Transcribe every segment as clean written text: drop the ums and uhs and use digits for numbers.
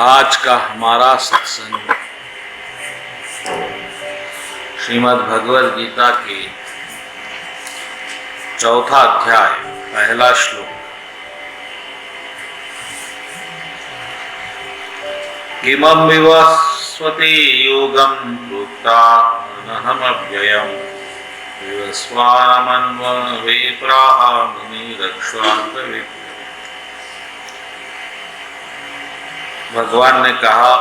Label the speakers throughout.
Speaker 1: आज का हमारा सत्संग श्रीमद् भगवद गीता के चौथा अध्याय पहला श्लोक। किमं विवस्वते योगं प्रोक्ता नहमव्ययम् विवस्वानमन्वे प्राह मुनिरक्ष्वान्तविप्र। भगवान ने कहा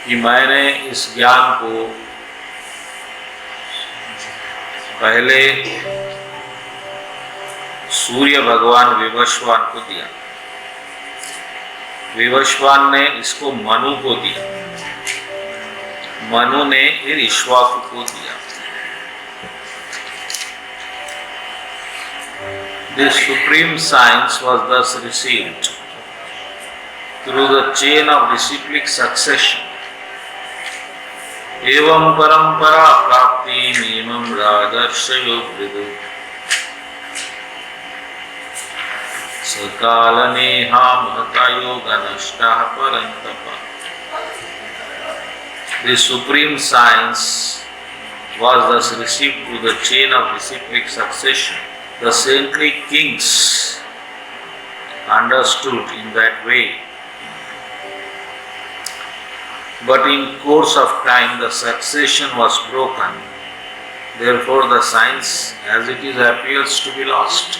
Speaker 1: कि मैंने इस ज्ञान को पहले सूर्य भगवान विवस्वान को दिया, विवस्वान ने इसको मनु को दिया, मनु ने फिर इक्ष्वाकु को दिया। This supreme science was thus received through the chain of disciplic succession. एवं परंपरा प्राप्ति नियमं राजर्षयो विदु सकाल नेहा महता योग नष्टः परंतप। This supreme science was thus received through the chain of disciplic succession. The saintly kings understood in that way. But in course of time the succession was broken. Therefore the science as it is appears to be lost.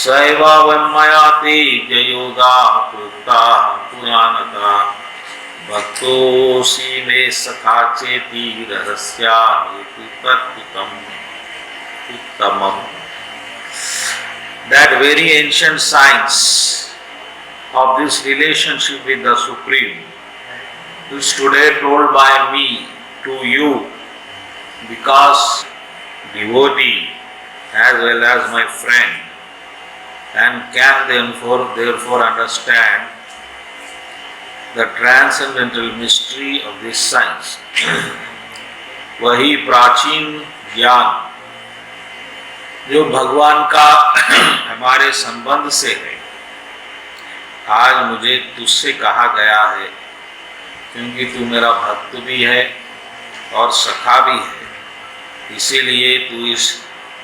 Speaker 1: Saiva vammayate jayoga purta puranata bhaktosi me sakhacheti rahasya uttamam. That very ancient science of this relationship with the Supreme is today told by me to you, because devotee as well as my friend and can therefore understand the transcendental mystery of this science. वही प्राचीन ज्ञान जो भगवान का हमारे संबंध से है, आज मुझे तुझसे कहा गया है, क्योंकि तू मेरा भक्त भी है और सखा भी है, इसीलिए तू इस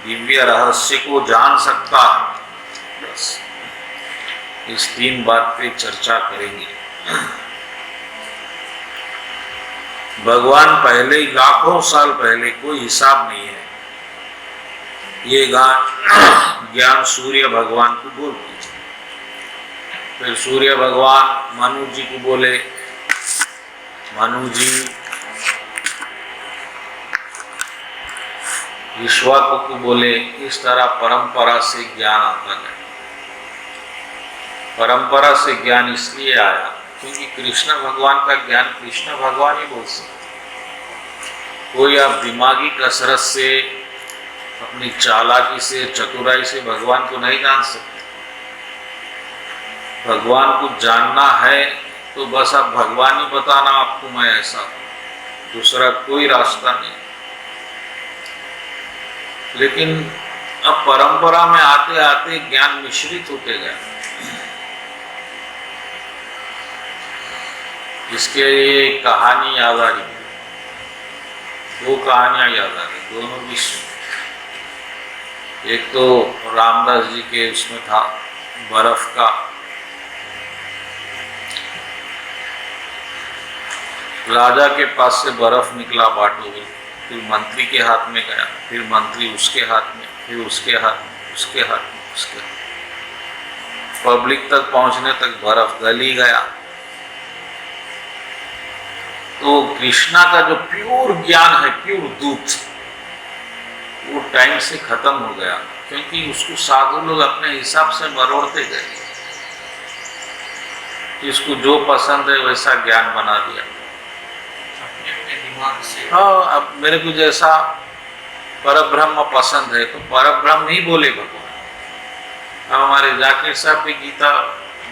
Speaker 1: दिव्य रहस्य को जान सकता है। बस इस तीन बात पे चर्चा करेंगे। भगवान पहले ही लाखों साल पहले, कोई हिसाब नहीं है, ये ज्ञान सूर्य भगवान को बोल दीजिए। फिर सूर्य भगवान मनु जी को बोले, मनु जी इक्ष्वाकु को बोले। इस तरह परंपरा से ज्ञान आता गया। परंपरा से ज्ञान इसलिए आया क्योंकि कृष्ण भगवान का ज्ञान कृष्ण भगवान ही बोल सकते। कोई आप दिमागी कसरत से, अपनी चालाकी से, चतुराई से भगवान को नहीं जान सकते। भगवान को जानना है तो बस आप भगवान ही बताना आपको मैं ऐसा, दूसरा कोई रास्ता नहीं। लेकिन अब परंपरा में आते आते ज्ञान मिश्रित होते गए। इसके लिए कहानी याद आ रही, दो कहानियां याद आ रही, दोनों विश्व। एक तो रामदास जी के उसमें था बर्फ का, राजा के पास से बर्फ निकला बाटो में, फिर मंत्री के हाथ में गया, फिर मंत्री उसके हाथ में, फिर उसके हाथ में, उसके हाथ में, उसके हाथ। पब्लिक तक पहुंचने तक बर्फ गल ही गया। तो कृष्णा का जो प्योर ज्ञान है, प्योर दूध, वो टाइम से खत्म हो गया, क्योंकि उसको साधु लोग अपने हिसाब से मरोड़ते गए। इसको जो पसंद है वैसा ज्ञान बना दिया। हाँ, अब मेरे को जैसा परब्रह्म पसंद है तो परब्रह्म ही बोले भगवान। अब हमारे जाकिर साहब भी गीता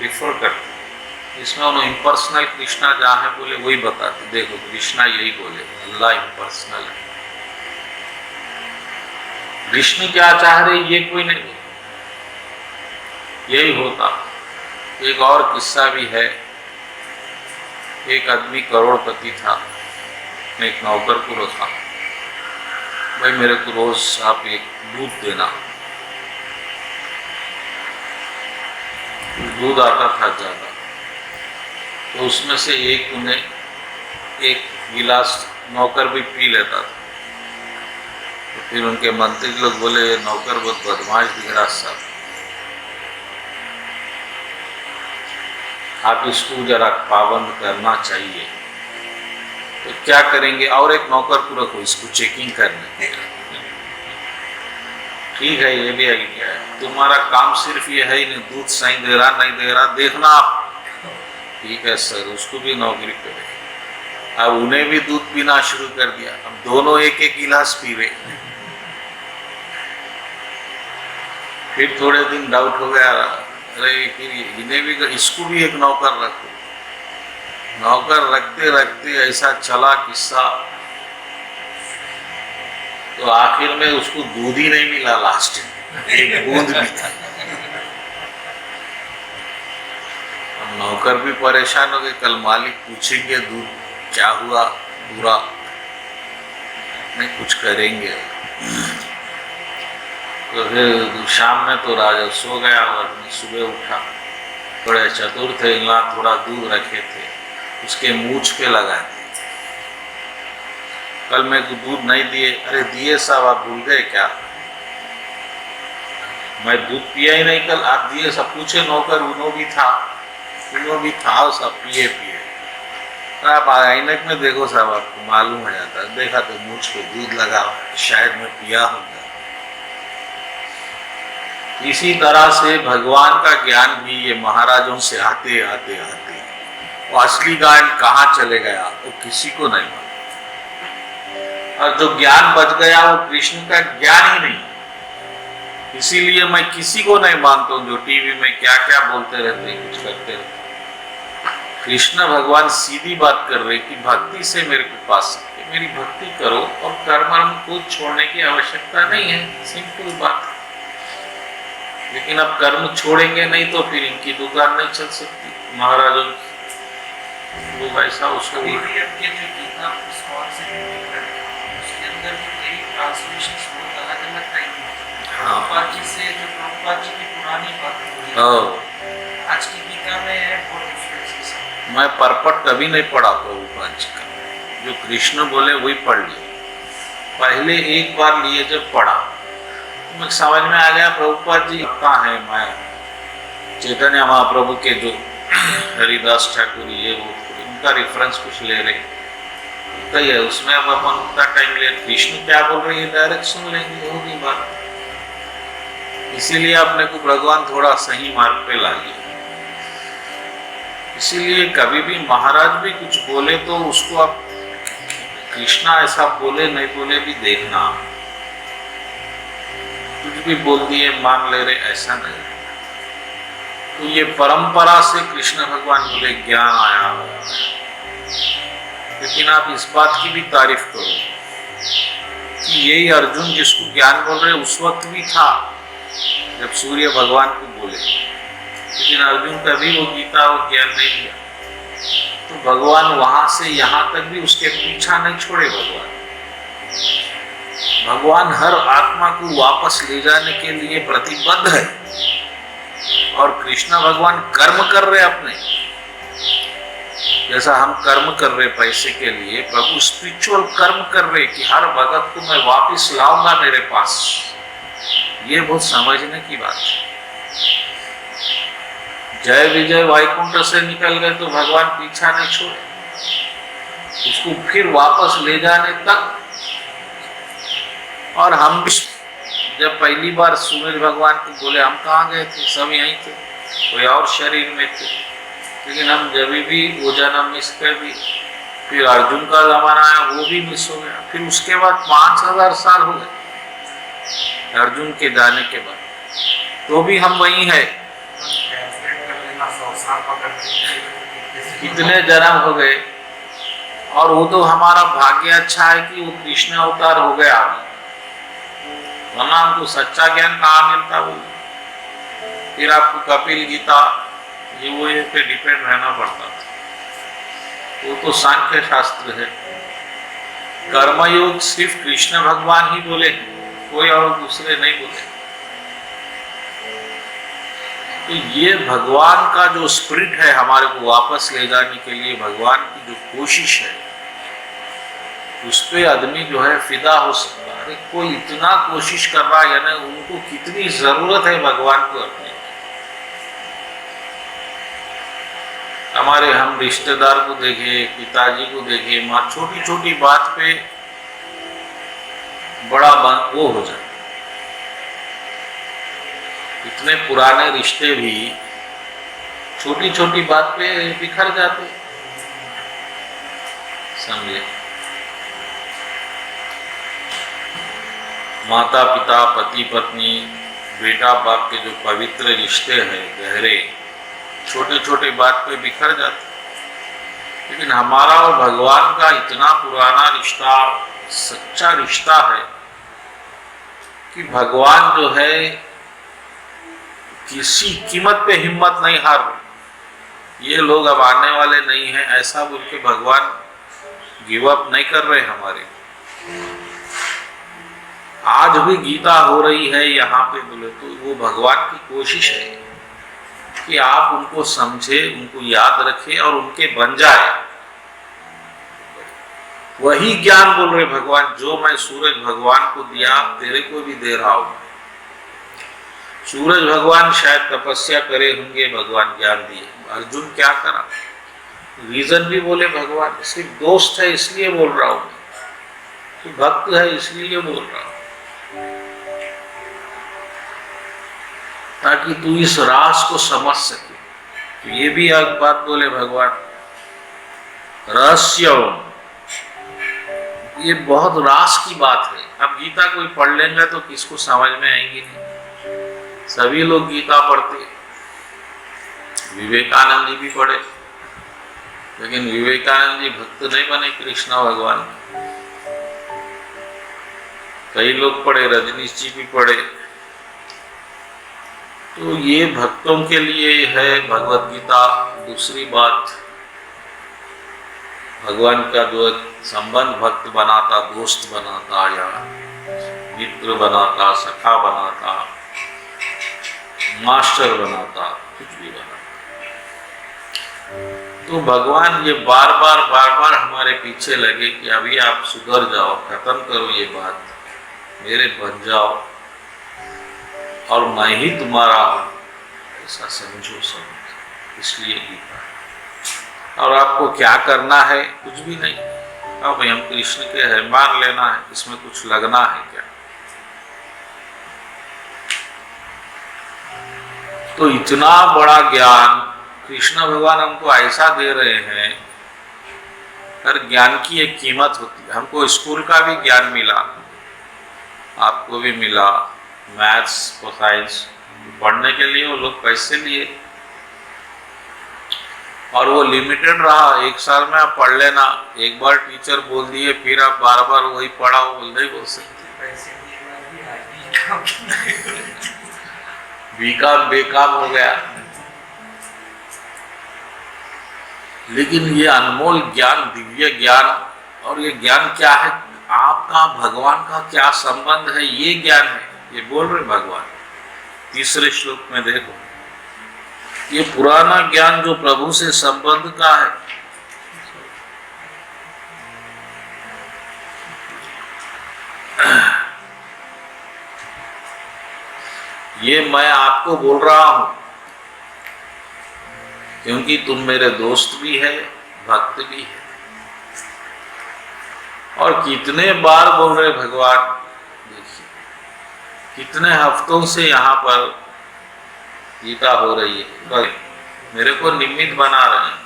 Speaker 1: डिफर करते, इसमें उन्होंने इम्पर्सनल कृष्णा जहाँ है बोले वही बताते। देखो कृष्णा यही बोले, अल्लाह इम्पर्सनल है। विष्णु क्या चाह रहे ये कोई नहीं, यही होता। एक और किस्सा भी है। एक आदमी करोड़पति था, एक नौकर को था, भाई मेरे को रोज आप एक दूध देना। दूध आता था ज़्यादा, तो उसमें से एक उन्हें एक गिलास नौकर भी पी लेता था। तो फिर उनके मंत्री लोग बोले ये नौकर बहुत बदमाश दिख रहा साहब, आप इसको जरा पाबंद करना चाहिए। तो क्या करेंगे, और एक नौकर को रखो इसको चेकिंग करने। ठीक है, ये भी आइडिया है, तुम्हारा काम सिर्फ ये है ही नहीं, दूध सही दे रहा नहीं दे रहा देखना आप। ठीक है सर, उसको भी नौकरी करे। अब उन्हें भी दूध पीना शुरू कर दिया, अब दोनों एक एक गिलास पी रहे। फिर थोड़े दिन डाउट हो गया, अरे फिर इन्हें भी, इसको भी एक नौकर रखो। नौकर रखते रखते ऐसा चला किस्सा, तो आखिर में उसको दूध ही नहीं मिला, लास्ट में एक बूंद भी था। नौकर भी परेशान हो गए, कल मालिक पूछेंगे दूध क्या हुआ पूरा, नहीं कुछ करेंगे। तो फिर शाम में तो राजा सो गया और सुबह उठा, थोड़े चतुर थे, थोड़ा दूध रखे थे, उसके मूछ पे लगा दिए। कल मैं दूध नहीं दिए, अरे दिए साहब आप भूल गए क्या, मैं दूध पिया ही नहीं कल, आप दिए सब। पूछे नौकर, उन्हों भी था सब पिए पिए। आप ऐनक में देखो साहब, आपको मालूम हो जाता है। देखा तो मूछ पे दूध लगा, शायद मैं पिया होगा। इसी तरह से भगवान का ज्ञान भी ये महाराजों से आते आते आते वो असली ज्ञान कहाँ चले गया वो किसी को नहीं मालूम, और जो ज्ञान बच गया वो कृष्ण का ज्ञान ही नहीं। इसीलिए मैं किसी को नहीं मानता हूँ जो टीवी में क्या क्या बोलते रहते हैं, कुछ करते रहते। कृष्ण भगवान सीधी बात कर रहे कि भक्ति से मेरे को पा सकते, मेरी भक्ति करो और कर्म को छोड़ने की आवश्यकता नहीं है, सिंपल बात। लेकिन अब कर्म छोड़ेंगे नहीं तो फिर इनकी दुकान नहीं चल सकती महाराजों की। वो ऐसा उसको भी
Speaker 2: आज की गीता में है, बहुत डिफरेंसेस है।
Speaker 1: मैं परपट कभी नहीं पढ़ा प्रभुपाद जी का, जो कृष्ण बोले वही पढ़ लिया। पहले एक बार लिए जब पढ़ा तो मुझे समझ में आ गया प्रभुपाद जी कहाँ है। मैं चैतन्य महाप्रभु के जो हरिदास ठाकुर ये वो उनका रेफरेंस कुछ ले रहे तो है, उसमें अब अपन उनका टाइम ले, कृष्ण क्या बोल रहे हैं डायरेक्ट सुन लेंगे, होगी बात। इसीलिए अपने को भगवान थोड़ा सही मार्ग पे ला लिया। इसीलिए कभी भी महाराज भी कुछ बोले तो उसको आप कृष्णा ऐसा बोले नहीं बोले भी देखना, कुछ भी बोल दिए मान ले रहे ऐसा नहीं। तो ये परंपरा से कृष्ण भगवान बोले ज्ञान आया हुआ, लेकिन आप इस बात की भी तारीफ करो कि यही अर्जुन जिसको ज्ञान बोल रहे उस वक्त भी था जब सूर्य भगवान को बोले, लेकिन अर्जुन कभी वो गीता और ज्ञान नहीं दिया। तो भगवान वहां से यहाँ तक भी उसके पीछा नहीं छोड़े। भगवान हर आत्मा को वापस ले जाने के लिए प्रतिबद्ध है, और कृष्ण भगवान कर्म कर रहे अपने, जैसा हम कर्म कर रहे पैसे के लिए, प्रभु स्पिरिचुअल कर्म कर रहे कि हर भगत को मैं वापस लाऊंगा मेरे पास। ये बहुत समझने की बात है। जय विजय वैकुंठ से निकल गए तो भगवान पीछा नहीं छोड़े, उसको फिर वापस ले जाने तक। और हम भी जब पहली बार सूरज भगवान को बोले, हम कहाँ गए थे, सब यहीं थे, कोई और शरीर में थे, लेकिन हम जब भी वो जन्म मिस कर दी। फिर अर्जुन का जमाना आया, वो भी मिस हो गया। फिर उसके बाद 5000 साल हो गए अर्जुन के जाने के बाद, तो भी हम वही है। कितने जन्म हो गए, और वो तो हमारा भाग्य अच्छा है कि वो कृष्ण अवतार हो गया, वरना हमको सच्चा ज्ञान कहाँ मिलता। वो फिर आपको कपिल गीता ये वो ये पे डिपेंड रहना पड़ता था। वो तो सांख्य शास्त्र है। कर्मयोग सिर्फ कृष्ण भगवान ही बोले, कोई और दूसरे नहीं बोले। तो ये भगवान का जो स्पिरिट है हमारे को वापस ले जाने के लिए, भगवान की जो कोशिश है उस पे आदमी जो है फिदा हो सकता है। अरे कोई इतना कोशिश कर रहा है, यानी उनको कितनी जरूरत है भगवान को अपने। हमारे हम रिश्तेदार को देखे, पिताजी को देखे, माँ छोटी छोटी बात पे बड़ा वो हो जाए। इतने पुराने रिश्ते भी छोटी छोटी बात पे बिखर जाते, समझे। माता पिता, पति पत्नी, बेटा बाप के जो पवित्र रिश्ते हैं गहरे, छोटे छोटे बात पे बिखर जाते। लेकिन हमारा और भगवान का इतना पुराना रिश्ता, सच्चा रिश्ता है कि भगवान जो है किसी कीमत पे हिम्मत नहीं हार, ये लोग अब आने वाले नहीं हैं ऐसा बोल के भगवान गिव अप नहीं कर रहे हमारे। आज भी गीता हो रही है यहाँ पे बोले तो वो भगवान की कोशिश है कि आप उनको समझे, उनको याद रखे और उनके बन जाए। वही ज्ञान बोल रहे भगवान, जो मैं सूरज भगवान को दिया तेरे को भी दे रहा हूं। सूरज भगवान शायद तपस्या करे होंगे, भगवान ज्ञान दिए। अर्जुन क्या करा, रीजन भी बोले भगवान, सिर्फ दोस्त है इसलिए बोल रहा हूं, तो भक्त है इसलिए बोल रहा हूं, ताकि तू इस राज को समझ सके। तो ये भी एक बात बोले भगवान, रहस्य, ये बहुत रास की बात है। अब गीता कोई पढ़ लेंगे तो किसको समझ में आएंगी नहीं। सभी लोग गीता पढ़ते, विवेकानंद जी भी पढ़े, लेकिन विवेकानंद जी भक्त नहीं बने कृष्ण भगवान। कई लोग पढ़े, रजनीश जी भी पढ़े। तो ये भक्तों के लिए है भगवत गीता। दूसरी बात, भगवान का जो संबंध भक्त बनाता, दोस्त बनाता, या मित्र बनाता, सखा बनाता, मास्टर बनाता, कुछ भी बनाता। तो भगवान ये बार बार हमारे पीछे लगे कि अभी आप सुधर जाओ, खत्म करो ये बात, मेरे बन जाओ और मैं ही तुम्हारा हूं, ऐसा समझो सब। इसलिए गीता। और आपको क्या करना है, कुछ भी नहीं। अब हम कृष्ण के हैं, मान लेना है, इसमें कुछ लगना है क्या। तो इतना बड़ा ज्ञान कृष्ण भगवान हमको ऐसा दे रहे हैं। हर ज्ञान की एक कीमत होती है। हमको स्कूल का भी ज्ञान मिला, आपको भी मिला, मैथ्स और साइंस पढ़ने के लिए वो लोग पैसे लिए, और वो लिमिटेड रहा। एक साल में आप पढ़ लेना, एक बार टीचर बोल दिए फिर आप बार बार वही पढ़ाओ, बोल नहीं बोल सकते। बीकाम बेकाम हो गया। लेकिन ये अनमोल ज्ञान, दिव्य ज्ञान, और ये ज्ञान क्या है, आपका भगवान का क्या संबंध है, ये ज्ञान है। ये बोल रहे भगवान तीसरे श्लोक में, देखो ये पुराना ज्ञान जो प्रभु से संबंध का है। ये मैं आपको बोल रहा हूं क्योंकि तुम मेरे दोस्त भी है, भक्त भी है। और कितने बार बोल रहे भगवान, देखिए कितने हफ्तों से यहाँ पर गीता हो रही है, मेरे को निमित्त बना रहे हैं।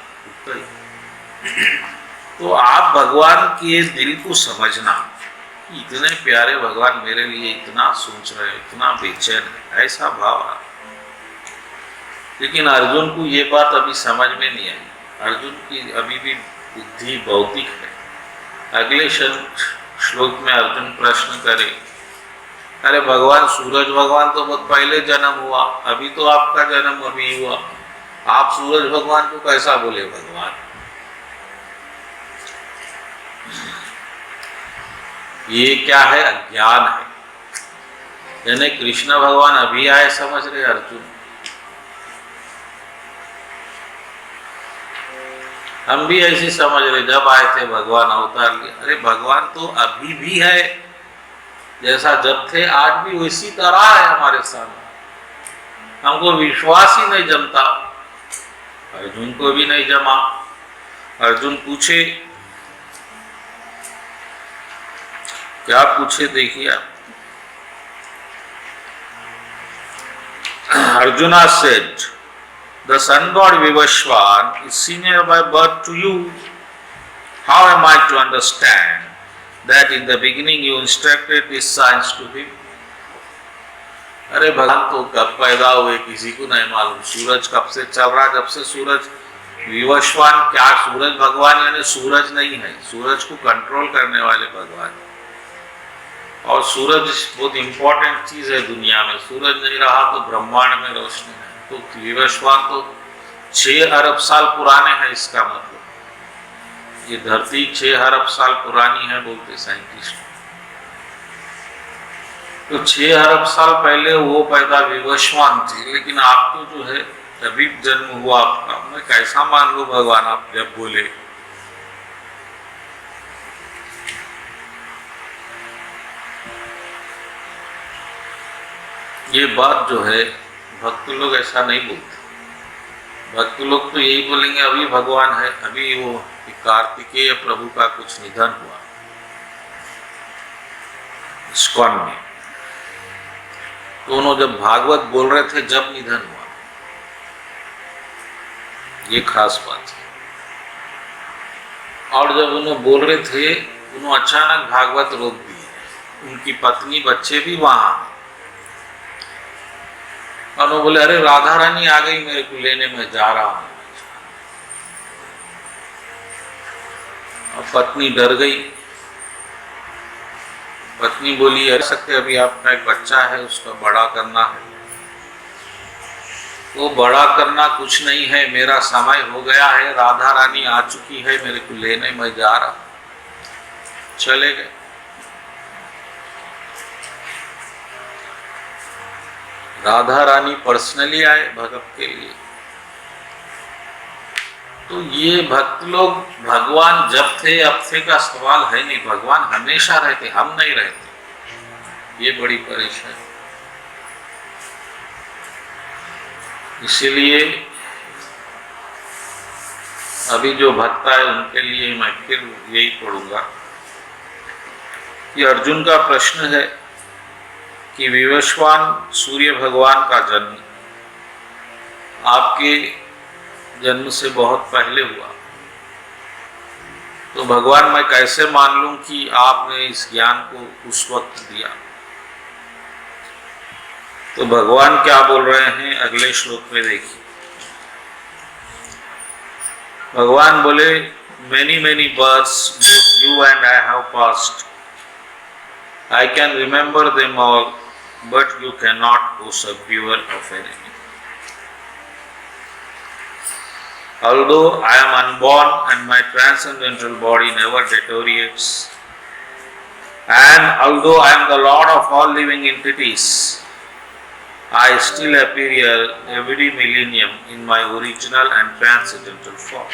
Speaker 1: तो आप भगवान के दिल को समझना, इतने प्यारे भगवान मेरे लिए इतना सोच रहे हैं, इतना बेचैन है, ऐसा भाव आ। लेकिन अर्जुन को ये बात अभी समझ में नहीं आई। अर्जुन की अभी भी बुद्धि भौतिक है। अगले श्लोक में अर्जुन प्रश्न करे, अरे भगवान, सूरज भगवान तो बहुत पहले जन्म हुआ, अभी तो आपका जन्म अभी हुआ, आप सूरज भगवान को कैसा बोले भगवान? ये क्या है? अज्ञान है। यानी कृष्ण भगवान अभी आए समझ रहे अर्जुन। हम भी ऐसी समझ रहे जब आए थे भगवान अवतार लिए। अरे भगवान तो अभी भी है, जैसा जब थे आज भी उसी तरह है हमारे सामने। हमको विश्वास ही नहीं जमता, अर्जुन को भी नहीं जमा। अर्जुन पूछे, क्या पूछे देखिए आप। Arjuna said, the sun god Vivaswan is senior by birth to you. How am I to understand that in the beginning you instructed this science to him? अरे भगवान तो कब पैदा हुए किसी को नहीं मालूम। सूरज कब से चल रहा, जब से सूरज विवस्वान, क्या सूरज भगवान यानी सूरज नहीं है, सूरज को कंट्रोल करने वाले भगवान। और सूरज बहुत इंपॉर्टेंट चीज है दुनिया में। सूरज नहीं रहा तो ब्रह्मांड में रोशनी है। तो विवस्वान तो 6 अरब साल पुराने हैं, इसका मतलब ये धरती 6 अरब साल पुरानी है बोलते साइंटिस्ट। तो 6 अरब साल पहले वो पैदा विवस्वान थे, लेकिन आपको जो है अभी जन्म हुआ आपका, मैं कैसा मान लूं भगवान आप जब बोले। ये बात जो है भक्त लोग ऐसा नहीं बोलते। भक्त लोग तो यही बोलेंगे अभी भगवान है, अभी वो कार्तिकेय प्रभु का कुछ निधन हुआ इस्कॉन में। दोनों जब भागवत बोल रहे थे जब निधन हुआ, ये खास बात है। और जब उन्होंने बोल रहे थे उन्होंने अचानक भागवत रोक दी। उनकी पत्नी बच्चे भी वहां, और वो बोले अरे राधा रानी आ गई मेरे को लेने, में जा रहा हूं। और पत्नी डर गई। पत्नी बोली अरे सकते अभी आपका एक बच्चा है उसका बड़ा करना है। वो बड़ा करना कुछ नहीं है, मेरा समय हो गया है, राधा रानी आ चुकी है मेरे को लेने, मैं जा रहा। चले गए। राधा रानी पर्सनली आए भगत के लिए। तो ये भक्त लोग भगवान जब थे अब थे का सवाल है नहीं, भगवान हमेशा रहते, हम नहीं रहते। ये बड़ी परेशानी। इसीलिए अभी जो भक्त है उनके लिए मैं फिर यही पढ़ूंगा कि अर्जुन का प्रश्न है कि विवस्वान सूर्य भगवान का जन्म आपके जन्म से बहुत पहले हुआ, तो भगवान मैं कैसे मान लूं कि आपने इस ज्ञान को उस वक्त दिया। तो भगवान क्या बोल रहे हैं अगले श्लोक में देखिए। भगवान बोले many many births both you and I have passed. I can remember them all, but you cannot, O subduer of enemy. Although I am unborn and my transcendental body never deteriorates, and although I am the Lord of all living entities, I still appear every millennium in my original and transcendental form.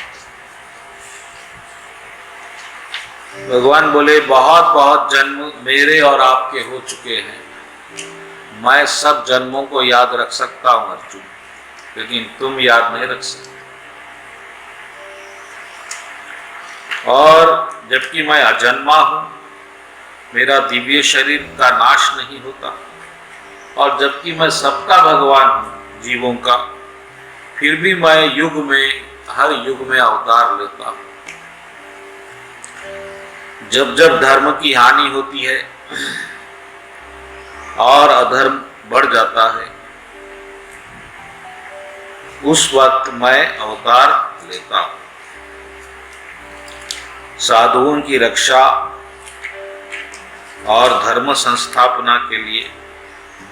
Speaker 1: भगवान बोले बहुत बहुत जन्म मेरे और आपके हो चुके हैं, मैं सब जन्मों को याद रख सकता हूं अर्जुन, लेकिन तुम याद नहीं रख सकते। और जबकि मैं अजन्मा हूं, मेरा दिव्य शरीर का नाश नहीं होता, और जबकि मैं सबका भगवान हूं जीवों का, फिर भी मैं युग में हर युग में अवतार लेता हूं। जब जब धर्म की हानि होती है और अधर्म बढ़ जाता है, उस वक्त मैं अवतार लेता हूं। साधुओं की रक्षा और धर्म संस्थापना के लिए,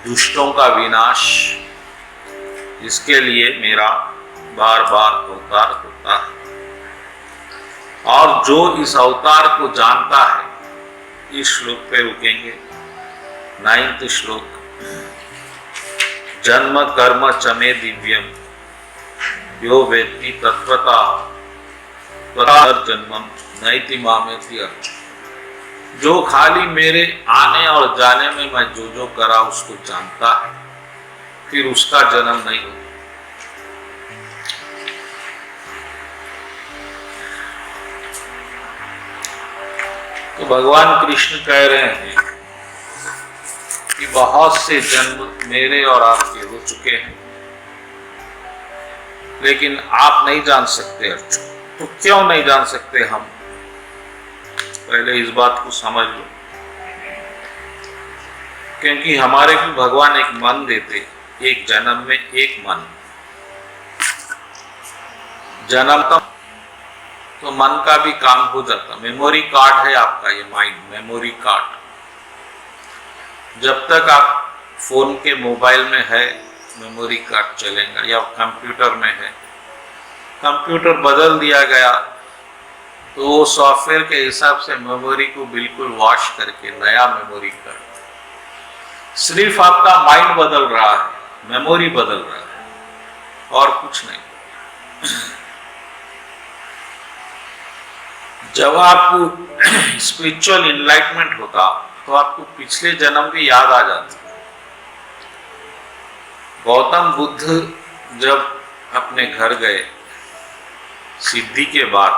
Speaker 1: दुष्टों का विनाश, इसके लिए मेरा बार बार अवतार होता है, और जो इस अवतार को जानता है, इस श्लोक पे रुकेंगे। 9th श्लोक। जन्म कर्म चमे दिव्यम यो वेत्ति तत्वता जन्मम नैति मामेति अर्थ। जो खाली मेरे आने और जाने में मैं जो जो करा उसको जानता है, फिर उसका जन्म नहीं होता। तो भगवान कृष्ण कह रहे हैं कि बहुत से जन्म मेरे और आपके हो चुके हैं, लेकिन आप नहीं जान सकते अर्जुन। तो क्यों नहीं जान सकते हम? पहले इस बात को समझ लो। क्योंकि हमारे को भगवान एक मन देते, एक जन्म में एक मन। जन्म तो मन का भी काम हो जाता। मेमोरी कार्ड है आपका ये माइंड, मेमोरी कार्ड। जब तक आप फोन के मोबाइल में है मेमोरी कार्ड चलेगा, या कंप्यूटर में है। कंप्यूटर बदल दिया गया तो वो सॉफ्टवेयर के हिसाब से मेमोरी को बिल्कुल वॉश करके नया मेमोरी कार्ड। सिर्फ आपका माइंड बदल रहा है, मेमोरी बदल रहा है, और कुछ नहीं। जब आपको स्पिरिचुअल इनलाइटमेंट होता तो आपको पिछले जन्म भी याद आ जाता। गौतम बुद्ध जब अपने घर गए सिद्धि के बाद,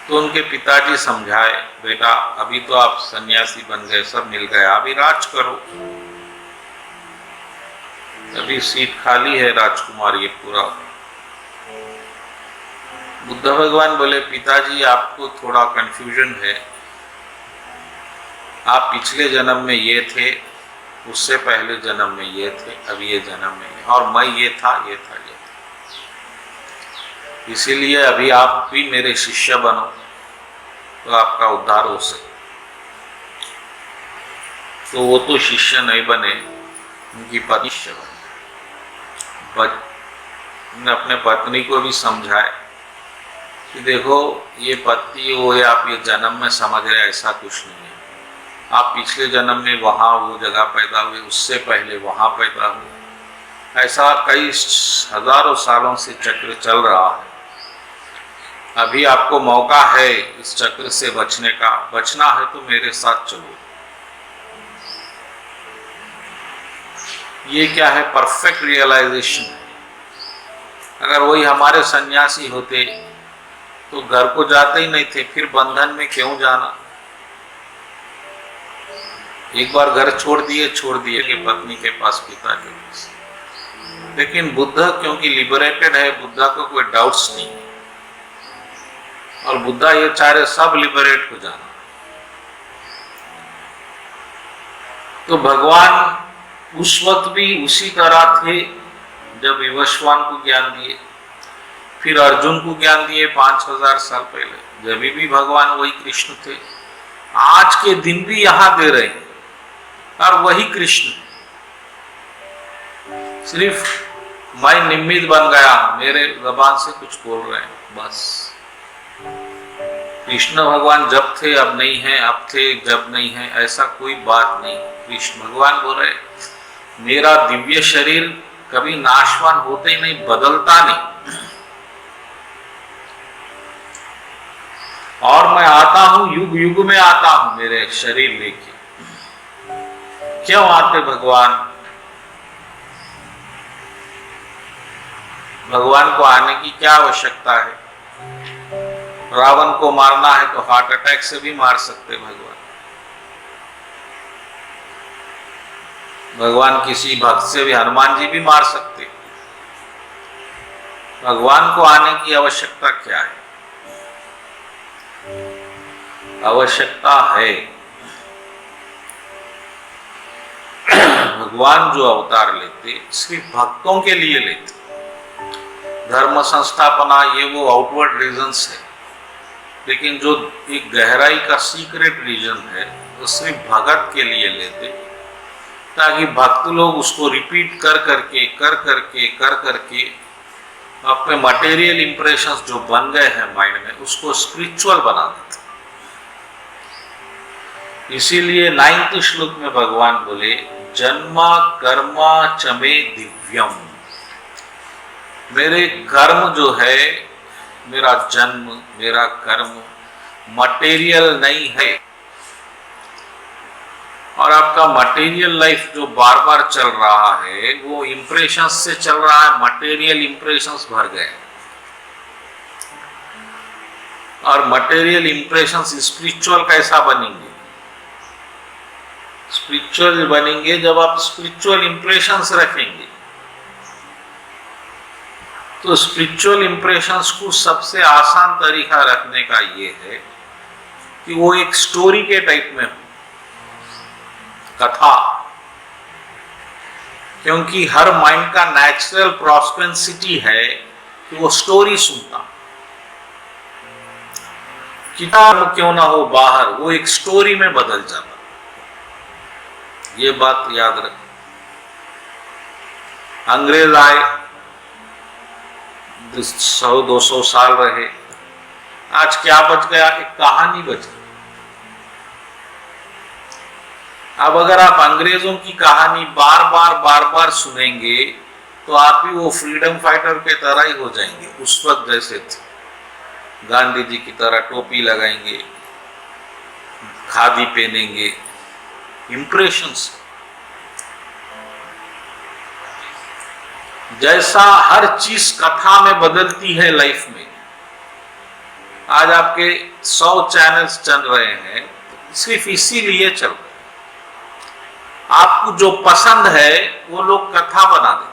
Speaker 1: तो उनके पिताजी समझाए, बेटा अभी तो आप सन्यासी बन गए, सब मिल गया, अभी राज करो, अभी सीट खाली है राजकुमार ये पूरा। बुद्ध भगवान बोले, पिताजी आपको थोड़ा कंफ्यूजन है, आप पिछले जन्म में ये थे, उससे पहले जन्म में ये थे, अब ये जन्म में ये, और मैं ये था, ये था, ये था। इसीलिए अभी आप भी मेरे शिष्य बनो तो आपका उद्धार हो सके। तो वो तो शिष्य नहीं बने, उनकी पत्नी शिष्य बने। अपने पत्नी को भी समझाए कि देखो ये पति हो या आप ये जन्म में समझ रहे, ऐसा कुछ नहीं है। आप पिछले जन्म में वहाँ वो जगह पैदा हुए, उससे पहले वहाँ पैदा हुए। ऐसा कई हजारों सालों से चक्र चल रहा है। अभी आपको मौका है इस चक्र से बचने का। बचना है तो मेरे साथ चलो। ये क्या है? परफेक्ट रियलाइजेशन है। अगर वही हमारे सन्यासी होते तो घर को जाते ही नहीं थे, फिर बंधन में क्यों जाना? एक बार घर छोड़ दिए कि पत्नी के पास, पिता के पास। लेकिन बुद्ध क्योंकि लिबरेटेड है, बुद्धा को कोई डाउट्स नहीं, और बुद्धा ये चाह रहे सब लिबरेट हो जाना। तो भगवान उस वक्त भी उसी तरह थे जब विवस्वान को ज्ञान दिए, फिर अर्जुन को ज्ञान दिए 5000 साल पहले। जब भी भगवान वही कृष्ण थे, आज के दिन भी यहां दे रहे हैं, और वही कृष्ण। सिर्फ मैं निमित्त बन गया, मेरे जबान से कुछ बोल रहे हैं बस। कृष्ण भगवान जब थे अब नहीं है, अब थे जब नहीं है, ऐसा कोई बात नहीं। कृष्ण भगवान बोल रहे, मेरा दिव्य शरीर कभी नाशवान होते ही नहीं, बदलता नहीं, और मैं आता हूं, युग युग में आता हूं मेरे शरीर लेके। क्यों आते भगवान? भगवान को आने की क्या आवश्यकता है? रावण को मारना है तो हार्ट अटैक से भी मार सकते भगवान। भगवान किसी भक्त से भी, हनुमान जी भी मार सकते। भगवान को आने की आवश्यकता क्या है? आवश्यकता है भगवान जो अवतार लेते सिर्फ भक्तों के लिए लेते। धर्म संस्थापना ये वो आउटवर्ड रीजंस है, लेकिन जो एक गहराई का सीक्रेट रीजन है वो सिर्फ भगत के लिए लेते। ताकि भक्त लोग उसको रिपीट कर करके अपने मटेरियल इंप्रेशंस जो बन गए हैं माइंड में उसको स्पिरिचुअल बना देते। इसीलिए 9th श्लोक में भगवान बोले जन्मा कर्मा चमे दिव्यम, मेरे कर्म जो है, मेरा जन्म, मेरा कर्म मटेरियल नहीं है। और आपका मटेरियल लाइफ जो बार बार चल रहा है वो इंप्रेशंस से चल रहा है, मटेरियल इंप्रेशंस भर गए। और मटेरियल इंप्रेशंस स्पिरिचुअल कैसा बनेंगे? स्पिरिचुअल बनेंगे जब आप स्पिरिचुअल इंप्रेशंस रखेंगे। तो स्पिरिचुअल इंप्रेशंस को सबसे आसान तरीका रखने का ये है कि वो एक स्टोरी के टाइप में हो, कथा। क्योंकि हर माइंड का नेचुरल प्रोस्पेंसिटी है कि वो स्टोरी सुनता, किताब क्यों ना हो बाहर, वो एक स्टोरी में बदल जाता। ये बात याद रख। अंग्रेज आए, 100-200 साल रहे, आज क्या बच गया? एक कहानी बच गई। अब अगर आप अंग्रेजों की कहानी बार बार सुनेंगे तो आप भी वो फ्रीडम फाइटर के तरह ही हो जाएंगे उस वक्त जैसे थे। गांधी जी की तरह टोपी लगाएंगे, खादी पहनेंगे, इंप्रेशंस। जैसा हर चीज कथा में बदलती है लाइफ में। आज आपके 100 चैनल्स चल रहे हैं सिर्फ इसीलिए चल रहे हैं। आपको जो पसंद है वो लोग कथा बना देते।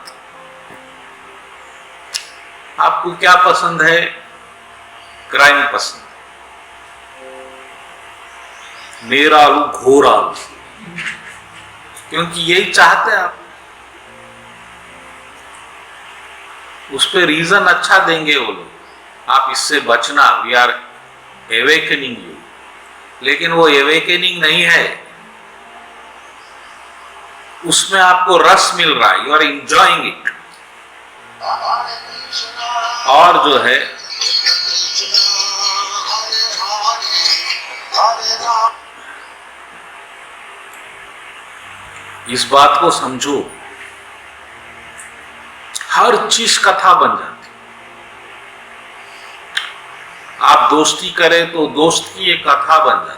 Speaker 1: आपको क्या पसंद है? क्राइम पसंद, मेरा आलू घोर आलू, क्योंकि यही चाहते हैं आप। उस पर रीजन अच्छा देंगे वो लोग, आप इससे बचना, वी आर एवेकनिंग यू। लेकिन वो एवेकनिंग नहीं है, उसमें आपको रस मिल रहा है, यू आर एंजॉयिंग इट। और जो है इस बात को समझो, हर चीज कथा बन जाती। आप दोस्ती करें तो दोस्त की एक कथा बन जाती।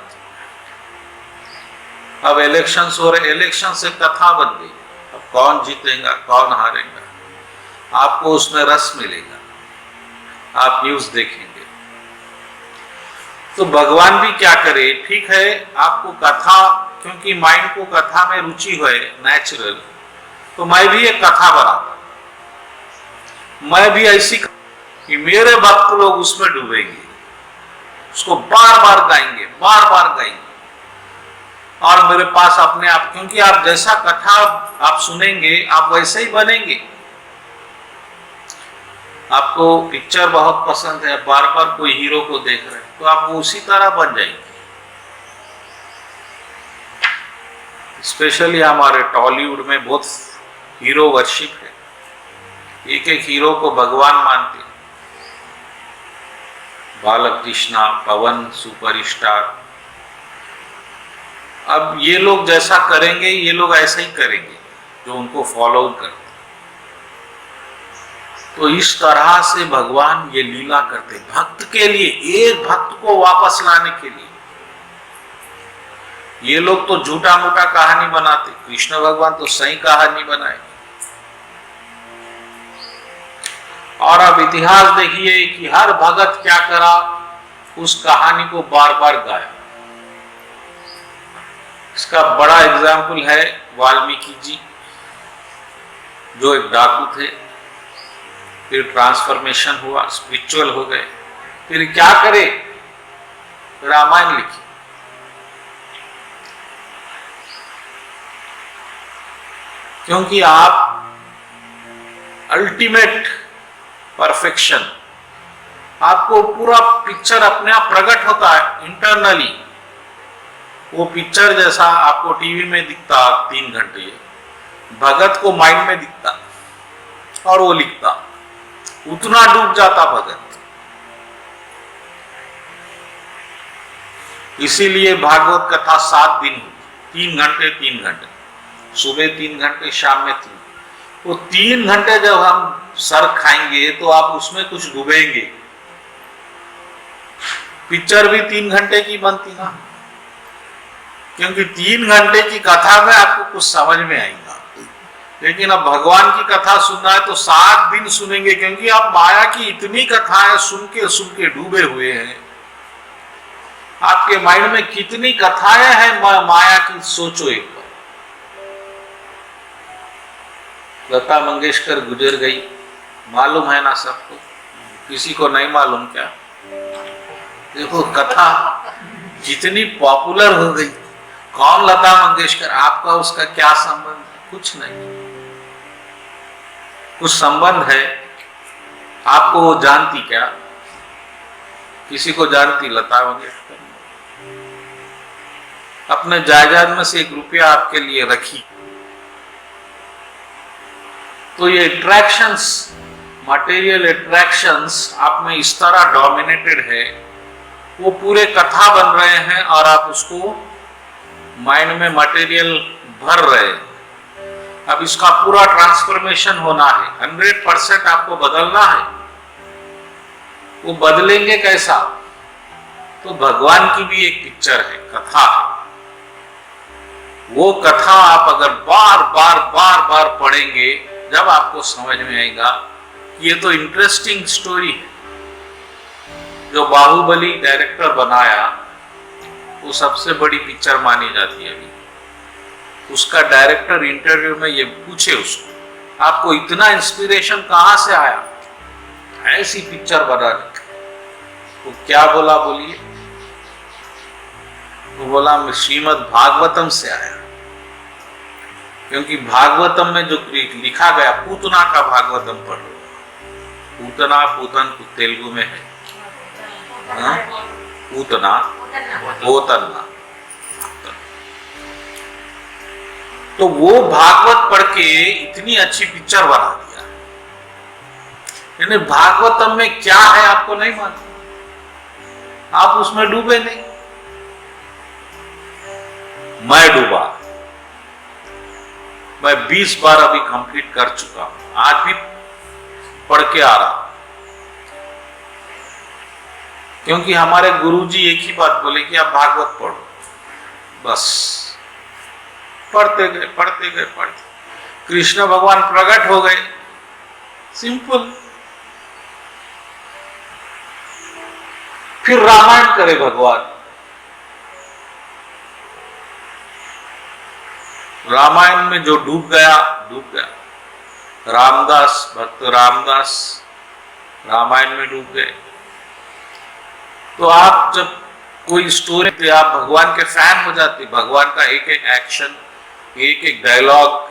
Speaker 1: अब इलेक्शंस हो रहे, इलेक्शन से कथा बन गई। अब कौन जीतेगा, कौन हारेगा, आपको उसमें रस मिलेगा, आप न्यूज देखेंगे। तो भगवान भी क्या करे, ठीक है आपको कथा, क्योंकि माइंड को कथा में रुचि है नेचुरल, तो मैं भी एक कथा बनाता, मैं भी ऐसी कि मेरे भक्त लोग उसमें डूबेंगे, उसको बार बार गाएंगे और मेरे पास अपने आप, क्योंकि आप जैसा कथा आप सुनेंगे आप वैसे ही बनेंगे। आपको पिक्चर बहुत पसंद है, बार बार कोई हीरो को देख रहे हैं, तो आप उसी तरह बन जाएंगे। स्पेशली हमारे टॉलीवुड में बहुत हीरो वर्शिप है, एक एक हीरो को भगवान मानते हैं। बालकृष्णा, पवन सुपरस्टार। अब ये लोग जैसा करेंगे, ये लोग ऐसा ही करेंगे जो उनको फॉलो करते। तो इस तरह से भगवान ये लीला करते भक्त के लिए, एक भक्त को वापस लाने के लिए। ये लोग तो झूठा मूठा कहानी बनाते, कृष्ण भगवान तो सही कहानी बनाए। और अब इतिहास देखिए कि हर भगत क्या करा, उस कहानी को बार बार गाया। इसका बड़ा एग्जाम्पल है वाल्मीकि जी, जो एक डाकू थे, फिर ट्रांसफॉर्मेशन हुआ, स्पिरिचुअल हो गए, फिर क्या करे, रामायण लिखी। क्योंकि आप अल्टीमेट परफेक्शन, आपको पूरा पिक्चर अपने आप प्रकट होता है इंटरनली। वो पिक्चर जैसा आपको टीवी में दिखता 3 घंटे, भगत को माइंड में दिखता और वो लिखता, उतना डूब जाता भगत। इसीलिए भागवत कथा 7 दिन, 3 घंटे 3 घंटे, सुबह 3 घंटे, शाम में 3। वो 3 घंटे जब हम सर खाएंगे तो आप उसमें कुछ डूबेंगे। पिक्चर भी 3 घंटे की बनती ना, क्योंकि 3 घंटे की कथा में आपको कुछ समझ में आएगा। लेकिन अब भगवान की कथा सुनना है तो 7 दिन सुनेंगे, क्योंकि आप माया की इतनी कथाएं सुन के डूबे हुए हैं। आपके माइंड में कितनी कथाएं हैं माया की, सोचो एक बार। लता मंगेशकर गुजर गई, मालूम है ना सबको? किसी को नहीं मालूम क्या? देखो कथा कितनी पॉपुलर हो गई। कौन लता मंगेशकर? आपका उसका क्या संबंध? कुछ नहीं, कुछ संबंध है? आपको वो जानती क्या? किसी को जानती लता मंगेशकर? अपने जायदाद में से 1 रुपया आपके लिए रखी। तो ये अट्रैक्शंस, मटेरियल अट्रैक्शंस आप में इस तरह डोमिनेटेड है, वो पूरे कथा बन रहे हैं और आप उसको माइंड में मटेरियल भर रहे हैं। अब इसका पूरा ट्रांसफॉर्मेशन होना है, 100% आपको बदलना है। वो बदलेंगे कैसा? तो भगवान की भी एक पिक्चर है, कथा है। वो कथा आप अगर बार बार पढ़ेंगे, जब आपको समझ में आएगा कि ये तो इंटरेस्टिंग स्टोरी है। जो बाहुबली डायरेक्टर बनाया, वो सबसे बड़ी पिक्चर मानी जाती है अभी। उसका डायरेक्टर इंटरव्यू में ये पूछे उसको, आपको इतना इंस्पिरेशन कहां से आया ऐसी पिक्चर बनाने? वो क्या बोला बोलिए? वो बोला श्रीमद् भागवतम से आया। क्योंकि भागवतम में जो लिखा गया, पूतना का भागवतम पढ़ो। पूतना, पूतन तेलुगु में है, पूतना पोतना। तो वो भागवत पढ़ के इतनी अच्छी पिक्चर बना दिया। यानी भागवतम में क्या है आपको नहीं मालूम, आप उसमें डूबे नहीं। मैं डूबा, मैं 20 बार अभी कंप्लीट कर चुका हूं, आज भी पढ़ के आ रहा। क्योंकि हमारे गुरुजी एक ही बात बोले कि आप भागवत पढ़ो, बस। पढ़ते गए। कृष्ण भगवान प्रकट हो गए, सिंपल। फिर रामायण करे भगवान। रामायण में जो डूब गया। रामदास, भक्त रामदास रामायण में डूब गए। तो आप जब कोई स्टोरी, आप भगवान के फैन हो जाते। भगवान का एक एक एक्शन, एक एक डायलॉग,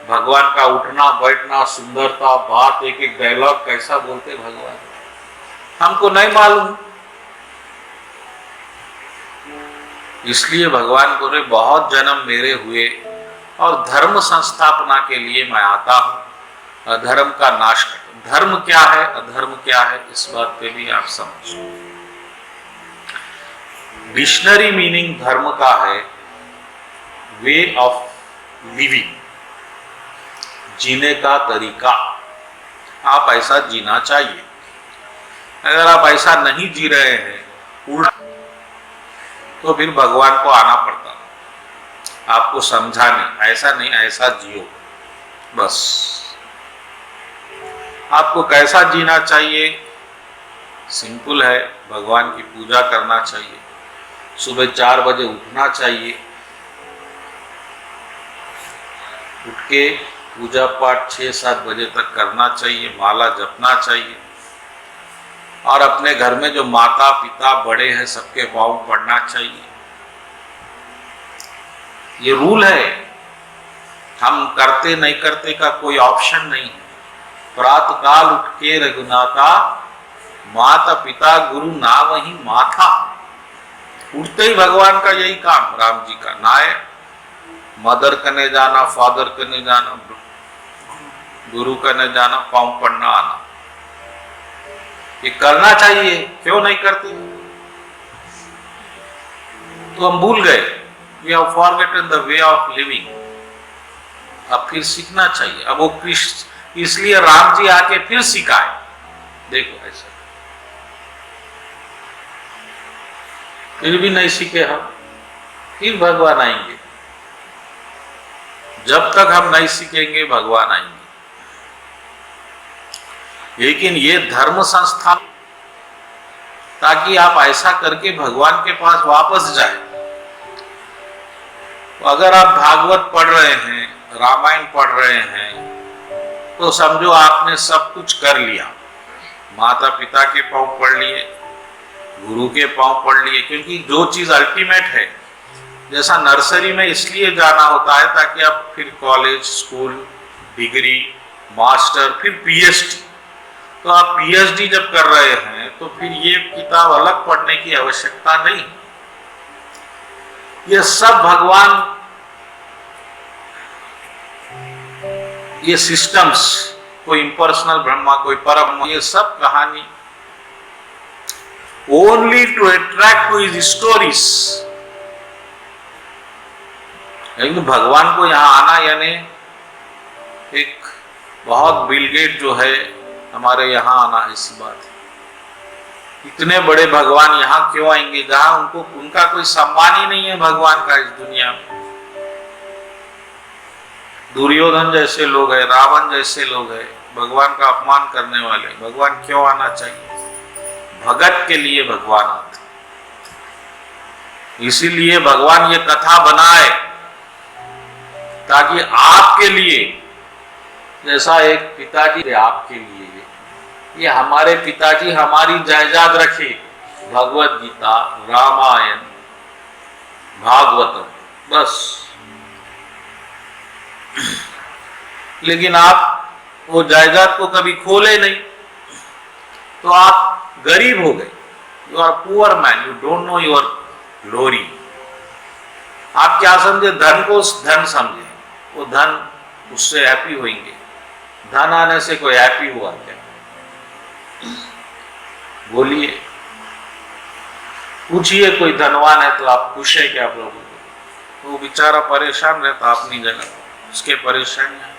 Speaker 1: भगवान का उठना बैठना, सुंदरता, बात, एक एक डायलॉग कैसा बोलते भगवान, हमको नहीं मालूम। इसलिए भगवान बोले बहुत जन्म मेरे हुए और धर्म संस्थापना के लिए मैं आता हूं, अधर्म का नाश कर। धर्म क्या है, अधर्म क्या है, इस बात पे भी आप समझो। डिक्शनरी मीनिंग धर्म का है वे ऑफ लिविंग, जीने का तरीका। आप ऐसा जीना चाहिए। अगर आप ऐसा नहीं जी रहे हैं, उल्टा, तो फिर भगवान को आना पड़ता आपको समझाने, ऐसा नहीं ऐसा जियो। बस आपको कैसा जीना चाहिए? सिंपल है, भगवान की पूजा करना चाहिए, सुबह 4 बजे उठना चाहिए, उठ के पूजा पाठ 6-7 बजे तक करना चाहिए, माला जपना चाहिए, और अपने घर में जो माता पिता बड़े हैं सबके पाँव पड़ना चाहिए। ये रूल है, हम करते नहीं करते का कोई ऑप्शन नहीं। प्रातः काल उठ के रघुनाथा, माता पिता गुरु ना वही माथा। उठते ही भगवान का यही काम, राम जी का नाय मदर कने जाना, फादर कने जाना, गुरु कने जाना, पाँव पड़ना आना, ये करना चाहिए, क्यों नहीं करते? तो हम भूल गए, we have forgotten the way of living. अब फिर सीखना चाहिए। अब वो कृष्ण, इसलिए राम जी आके फिर सिखाए, देखो ऐसा। फिर भी नहीं सीखे हम, फिर भगवान आएंगे। जब तक हम नहीं सीखेंगे भगवान आएंगे। लेकिन ये धर्म संस्थान, ताकि आप ऐसा करके भगवान के पास वापस जाए। तो अगर आप भागवत पढ़ रहे हैं, रामायण पढ़ रहे हैं, तो समझो आपने सब कुछ कर लिया। माता पिता के पांव पढ़ लिए, गुरु के पांव पढ़ लिए, क्योंकि जो चीज अल्टीमेट है, जैसा नर्सरी में इसलिए जाना होता है ताकि आप फिर कॉलेज, स्कूल, डिग्री, मास्टर, फिर पीएचडी। तो आप पीएचडी जब कर रहे हैं तो फिर ये किताब अलग पढ़ने की आवश्यकता नहीं। ये सब भगवान, ये सिस्टम्स, कोई इम्पर्सनल ब्रह्मा, कोई परम, ये सब कहानी only to attract to his stories. लेकिन भगवान को यहां आना यानी एक बहुत बिल गेट जो है हमारे यहां आना, ऐसी बात है। इतने बड़े भगवान यहां क्यों आएंगे जहां उनको, उनका कोई सम्मान ही नहीं है भगवान का इस दुनिया में। दुर्योधन जैसे लोग हैं, रावण जैसे लोग हैं, भगवान का अपमान करने वाले। भगवान क्यों आना चाहिए? भगत के लिए भगवान आते, इसीलिए भगवान ये कथा बनाए ताकि आपके लिए, जैसा एक पिताजी आपके लिए, ये हमारे पिताजी हमारी जायदाद रखे, भगवत गीता, रामायण, भागवतम, बस। लेकिन आप वो जायदाद को कभी खोले नहीं, तो आप गरीब हो गए। You are poor man, you don't know your glory. आप क्या समझे? धन को धन समझे, वो धन, उससे हैप्पी होंगे। धन आने से कोई हैप्पी हुआ क्या? बोलिए, पूछिए कोई धनवान है तो आप खुश है क्या प्रभु? तो वो बेचारा परेशान रहता अपनी जगह, उसके परेशानियां।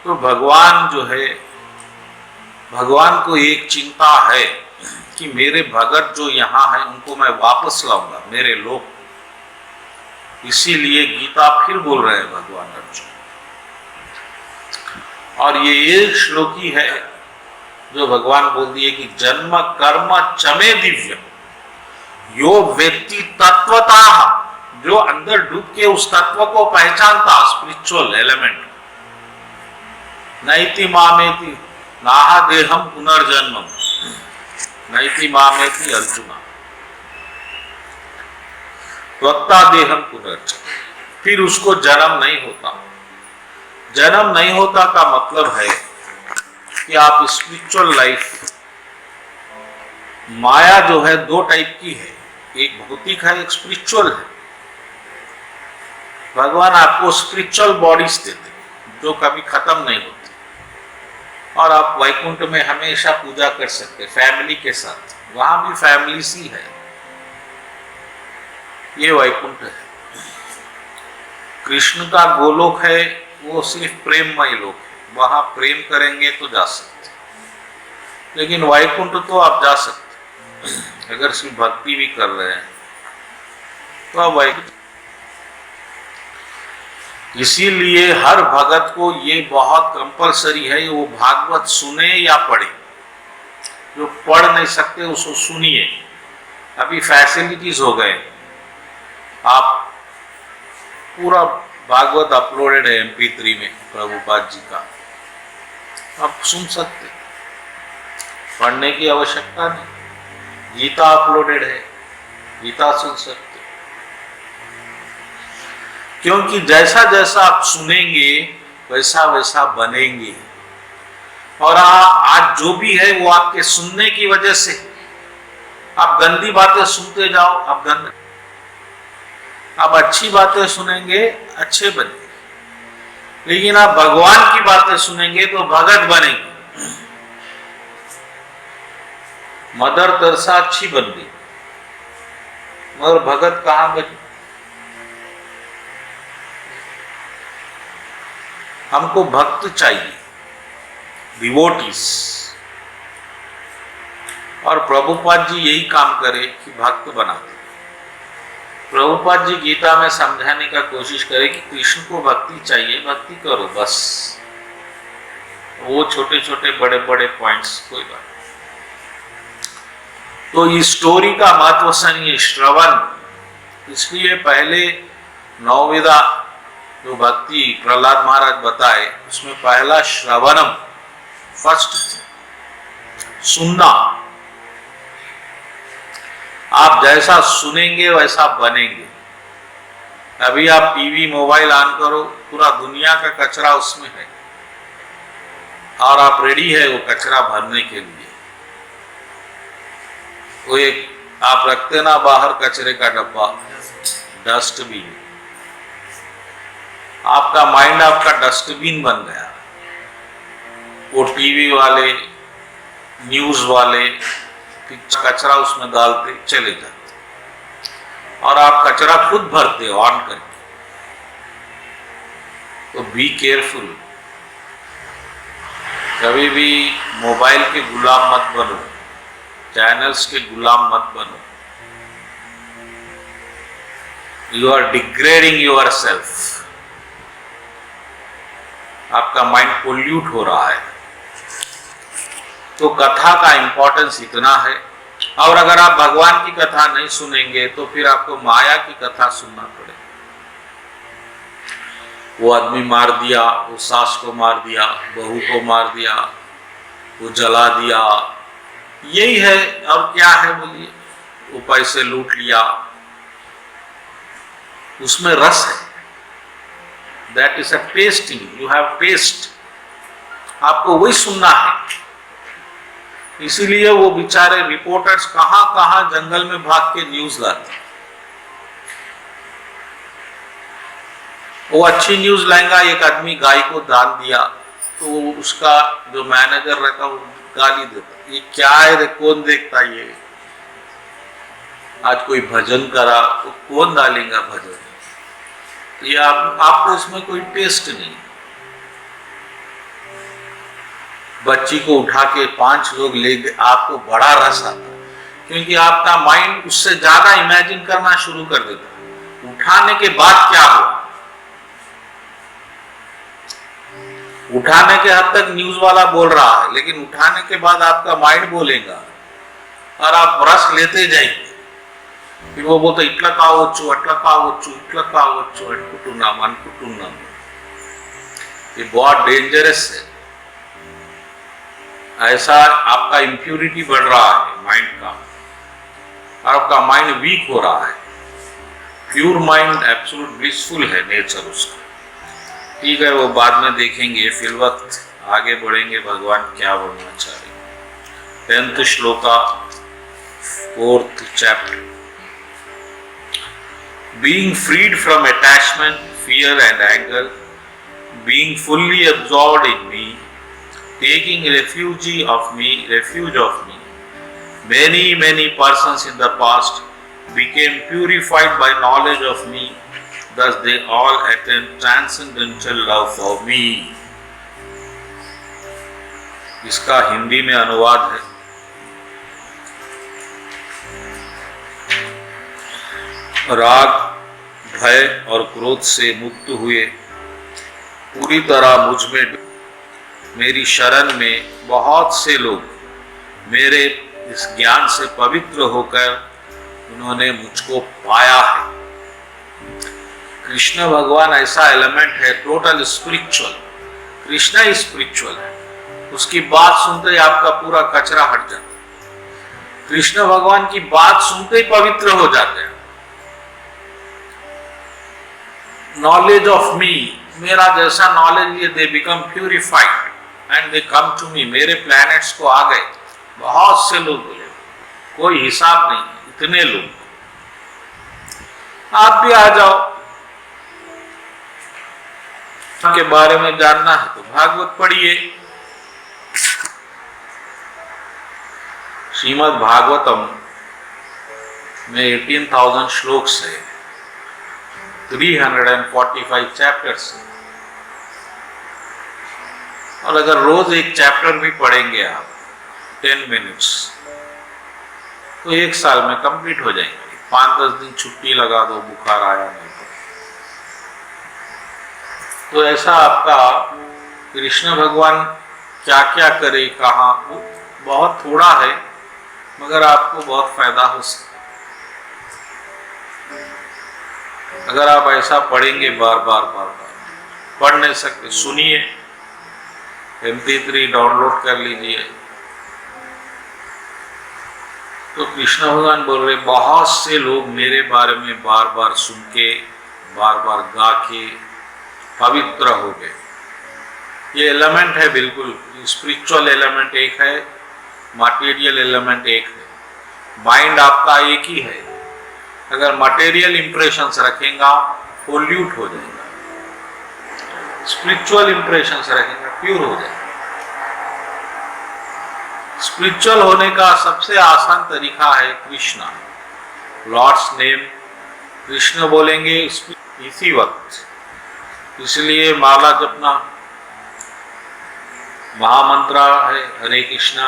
Speaker 1: तो भगवान जो है, भगवान को एक चिंता है कि मेरे भगत जो यहाँ है उनको मैं वापस लाऊंगा, मेरे लोग। इसीलिए गीता फिर बोल रहे हैं भगवान अर्जुन। और ये एक श्लोकी है जो भगवान बोल दिए कि जन्म कर्म चमे दिव्य यो व्यक्ति तत्वता, जो अंदर डूब के उस तत्व को पहचानता, स्पिरिचुअल एलिमेंट। नैति मामेति नाहा देहम पुनर्जन्म, नैति मामेति अर्जुना त्वत्ता देहम पुनर्जन्म। फिर उसको जन्म नहीं होता। जन्म नहीं होता का मतलब है कि आप स्पिरिचुअल लाइफ, माया जो है दो टाइप की है, एक भौतिक है, एक स्पिरिचुअल है। भगवान आपको स्पिरिचुअल बॉडीज देते जो कभी खत्म नहीं होती, और आप वैकुंठ में हमेशा पूजा कर सकते फैमिली के साथ। वहां भी फैमिली सी है, ये वैकुंठ है। कृष्ण का गोलोक है, वो सिर्फ प्रेममय लोक है, वहां प्रेम करेंगे तो जा सकते। लेकिन वैकुंठ तो आप जा सकते अगर सिर्फ भक्ति भी कर रहे हैं तो आप वैकुंठ। इसीलिए हर भगत को ये बहुत कंपलसरी है, वो भागवत सुने या पढ़े। जो पढ़ नहीं सकते उसको सुनिए। अभी फैसिलिटीज हो गए, आप पूरा भागवत अपलोडेड है MP3 में प्रभुपाद जी का, आप सुन सकते, पढ़ने की आवश्यकता नहीं। गीता अपलोडेड है, गीता सुन सकते। क्योंकि जैसा जैसा आप सुनेंगे वैसा वैसा बनेंगे। और आप आज जो भी है वो आपके सुनने की वजह से। आप गंदी बातें सुनते जाओ, आप गंदे। आप अच्छी बातें सुनेंगे, अच्छे बनेंगे, लेकिन आप भगवान की बातें सुनेंगे तो भगत बनेंगे। मदर तेरेसा अच्छी बन गई, मगर भगत कहां बनी? हमको भक्त चाहिए, डिवोटीज। और प्रभुपाद जी यही काम करे कि भक्त बनाते। प्रभुपाद जी गीता में समझाने का कोशिश करे कि कृष्ण को भक्ति चाहिए, भक्ति करो बस। वो छोटे छोटे बड़े बड़े पॉइंट्स कोई बात। तो इस स्टोरी का महत्व सुनिए, श्रवण। इसलिए पहले नौविधा जो भक्ति प्रहलाद महाराज बताए, उसमें पहला श्रवणम, फर्स्ट सुनना। आप जैसा सुनेंगे वैसा बनेंगे। अभी आप टीवी मोबाइल ऑन करो, पूरा दुनिया का कचरा उसमें है, और आप रेडी है वो कचरा भरने के लिए। वो एक आप रखते ना बाहर कचरे का डब्बा, डस्टबिन। आपका माइंड आपका डस्टबिन बन गया। वो टीवी वाले, न्यूज वाले कचरा उसमें डालते चले जाते, और आप कचरा खुद भरते हो ऑन करके। तो बी केयरफुल, कभी भी मोबाइल के गुलाम मत बनो, चैनल्स के गुलाम मत बनो। You are degrading your self. आपका माइंड पोल्यूट हो रहा है। तो कथा का इंपॉर्टेंस इतना है। और अगर आप भगवान की कथा नहीं सुनेंगे तो फिर आपको माया की कथा सुनना पड़ेगा। वो आदमी मार दिया, वो सास को मार दिया, बहू को मार दिया, वो जला दिया, यही है। और क्या है बोलिए? वो पैसे लूट लिया, उसमें रस है। That is a testing, you have test. आपको वही सुनना है। इसीलिए वो बेचारे रिपोर्टर्स कहां कहां जंगल में भाग के न्यूज लाते। वो अच्छी न्यूज लाएगा। एक आदमी गाय को दान दिया तो उसका जो मैनेजर रहता वो गाली देता, ये क्या है रे, कौन देखता ये? आज कोई भजन करा तो कौन डालेगा भजन? ये आपको इसमें कोई टेस्ट नहीं। बच्ची को उठा के 5 लोग ले गए, आपको बड़ा रस आता, क्योंकि आपका माइंड उससे ज्यादा इमेजिन करना शुरू कर देता। उठाने के बाद क्या हुआ? उठाने के हद तक न्यूज वाला बोल रहा है, लेकिन उठाने के बाद आपका माइंड बोलेगा और आप रस लेते जाएंगे। फिर वो बोलते इट्ला कावच्चु, अट्ला कावच्चु, इट्ला कावच्चु, अटकुटुन्नाम, अनकुटुन्नाम। ये बहुत डेंजरस है। ऐसा आपका इंप्यूरिटी बढ़ रहा है माइंड का, और आपका माइंड वीक हो रहा है। प्योर माइंड एब्सोल्यूट ब्लिसफुल है नेचर उसका। ठीक है, वो बाद में देखेंगे। फिर वक्त आगे बढ़ेंगे, भगवान क्या बोलना चाह रहे। 10th shloka, 4th chapter. Being freed from attachment, fear and anger, being fully absorbed in me, taking refuge of me, many persons in the past became purified by knowledge of me, thus they all attained transcendental love for me. इसका हिंदी में अनुवाद है। राग, भय और क्रोध से मुक्त हुए, पूरी तरह मुझ में मेरी शरण में बहुत से लोग मेरे इस ज्ञान से पवित्र होकर उन्होंने मुझको पाया है। कृष्ण भगवान ऐसा एलिमेंट है, टोटल स्पिरिचुअल। कृष्ण ही स्पिरिचुअल है। उसकी बात सुनते ही आपका पूरा कचरा हट जाता है। कृष्ण भगवान की बात सुनते ही पवित्र हो जाते हैं। नॉलेज ऑफ मी, मेरा जैसा नॉलेज ये, they become purified and they come to me. मेरे प्लैनेट्स को आ गए बहुत से लोग, बोले कोई हिसाब नहीं, इतने लोग। आप भी आ जाओ, के बारे में जानना है तो भागवत पढ़िए। श्रीमद् भागवतम में 18,000 श्लोक्स है, 345 चैप्टर्स है, और अगर रोज एक चैप्टर भी पढ़ेंगे आप 10 मिनट्स तो एक साल में कंप्लीट हो जाएंगे। 5-10 दिन छुट्टी लगा दो, बुखार आया नहीं तो ऐसा आपका कृष्ण भगवान क्या क्या करे, कहाँ, बहुत थोड़ा है मगर आपको बहुत फायदा हो सकता है अगर आप ऐसा पढ़ेंगे बार बार। पढ़ नहीं सकते, सुनिए, MP3 डाउनलोड कर लीजिए। तो कृष्ण भगवान बोल रहे बहुत से लोग मेरे बारे में बार बार सुन के, बार बार गा के पवित्र हो गए। ये एलिमेंट है, बिल्कुल स्पिरिचुअल एलिमेंट एक है, मटेरियल एलिमेंट एक है। माइंड आपका एक ही है, अगर मटेरियल इंप्रेशंस रखेगा पोल्यूट हो जाएगा, स्पिरिचुअल इंप्रेशंस रखेगा प्योर हो जाएगा। स्पिरिचुअल होने का सबसे आसान तरीका है कृष्णा, लॉर्ड्स नेम। कृष्ण बोलेंगे इसी वक्त, इसलिए माला जपना महामंत्र है, हरे कृष्णा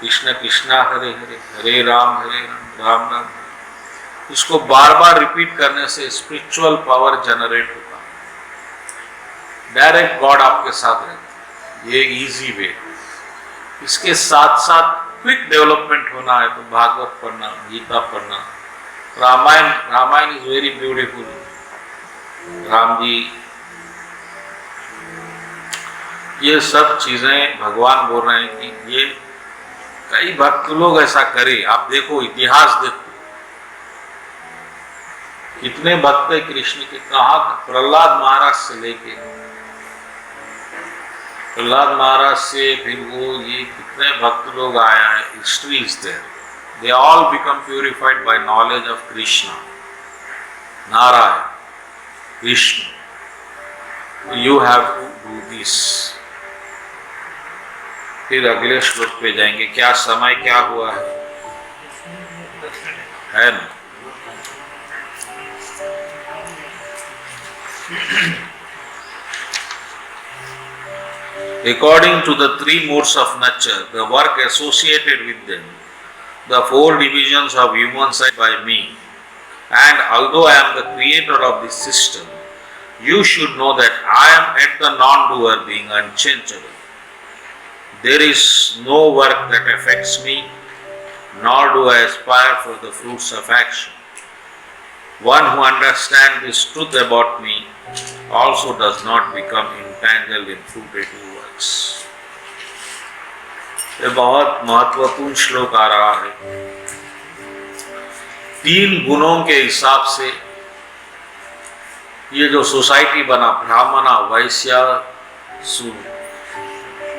Speaker 1: कृष्ण कृष्णा हरे हरे, हरे राम राम राम। इसको बार बार रिपीट करने से स्पिरिचुअल पावर जनरेट होगा, डायरेक्ट गॉड आपके साथ रहता है। ये इजी वे। इसके साथ साथ क्विक डेवलपमेंट होना है तो भागवत पढ़ना, गीता पढ़ना, Ramayana is very beautiful. Ram ji, ये सब चीजें भगवान बोल रहे हैं कि ये कई भक्त लोग ऐसा करे। आप देखो, इतिहास देखो, कितने भक्त है कृष्ण के। कहाँ प्रहलाद महाराज से लेके, प्रहलाद महाराज से फिर वो ये कितने भक्त लोग आया है। History is there, they all become purified by knowledge of Krishna, Narayan, Krishna. You have to do this. फिर अगले श्लोक पे जाएंगे। क्या समय क्या हुआ है ना? According to the three modes of nature, the work associated with them, the 4 divisions of human side by me, and although I am the creator of this system, you should know that I am at the non-doer being unchangeable. There is no work that affects me, nor do I aspire for the fruits of action. One who understands this truth about me also does not become entangled in fruitive works. ये बहुत महत्वपूर्ण श्लोक आ रहा है। 3 गुणों के हिसाब से ये जो सोसाइटी बना, ब्राह्मणा, वैश्य,